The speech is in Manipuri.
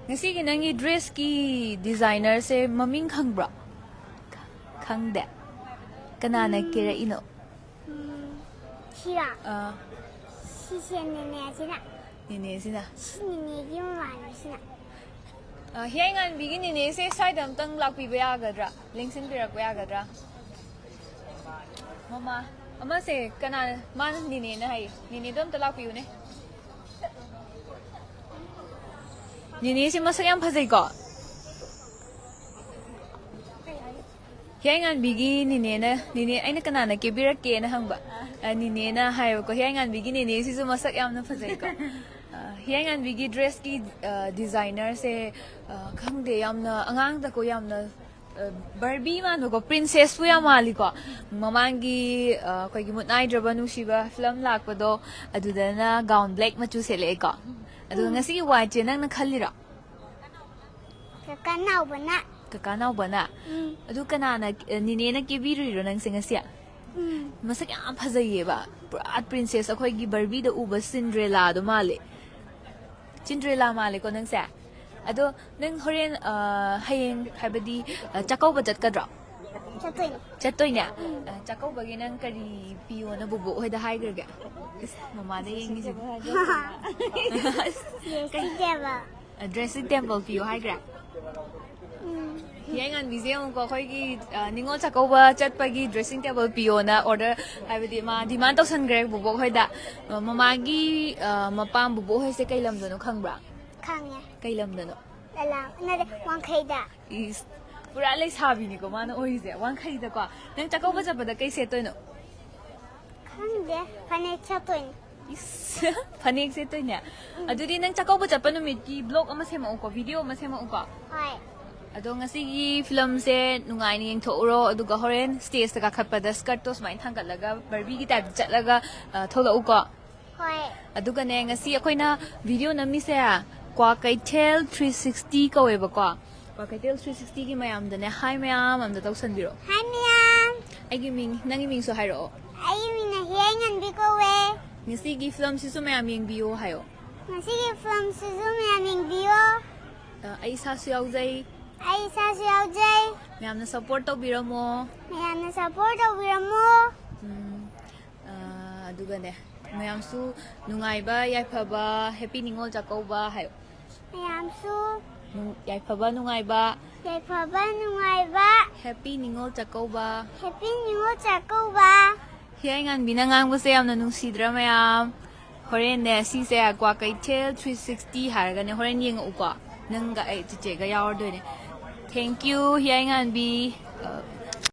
ngasi ki nangi dress ki designer se maming khangbra khangde kanana kira ino Sira Sisi nene sina nene sina Nene gi mama sina Hiyainganbi gi nene se side am tang lakpi ba yagadra lingsin pirak ba yagadra mama ama se kanana man nene na hai nene dom ta lakpi une nene se masak yam phasai ko Hiyainganbi gi nene aina kanana ke birak ke na hangba nene na hai ko Hiyainganbi gi nene si su masak yam na phasai ko Hiyainganbi gi dress ki designer se khangde yamna angang ta ko yamna Barbie man ko princess pu ya mali ko mamangi ko gi mut nai draba nu shiba film Lkpa do adudana gown black machu sele ko adu ngasi white je nang na khalira kakanaw bana adu kanana nine na ki biru ro nang singasia masak yam phajaye ba pura princess akhoi gi Barbie da uba Cinderella male ko nang sa ado nang horen hayeng habadi chakau ba jatkadra chattoina chakau ba gi nang kari piyo na bubu hoy da hai gerga mama de yengi ji dressing table piyo hai gra Hiyainganbi se ko khoi gi Ningol chakau ba chatpa gi dressing table piyo na order habadi ma demand tausan gre bubu hoy da mama gi mapam bubu hoy se kailam dono khangbra Khangya kailam dono Lala nade wangkhaida is pura lai sabi ni ko mana oi se wangkhaida ko nang chakau ba chapa da kai se toino Khangde Phanek chatoin is phanek se toina adudi nang chakau ba chapa no mit ki blog ama sema ko video ama sema ko Hoi ado ngasi gi film se nungai ni yeng thoro aduga horen stage ta ka khatpa da skirt to smai thang laga Barbie gi type chatlaga thola ko Hoi aduga ne ngasi akoina video nami se Kwakeithel 360 ko weba ko Kwakeithel 360 gi mayam da ne hi mayam am da tausan biro Hi ma'am aigi ming nangi ming so hairo Ai mina Hiyainganbi ko we ngasi gi film si so mayam yeng bio hayo Masigi from Suzume aming bio ai sa su yaw jai Ai sa siyaujay mayam na support to biro mo Mayam na support o biramo aduga ne mayam su nungai ba yaifaba happy Ningol chakau ba hayo Mayam su yaifaba nungai ba Yaifaba nungay ba happy Ningol chakau ba Happy Ningol chakau ba Hiyainganbi na ngang ba se yam na nungsidra mayam horen ne si se Kwakeithel 360 harga ne horen yeng uka nang ga ai che ga yawar do ne thank you Hiyainganbi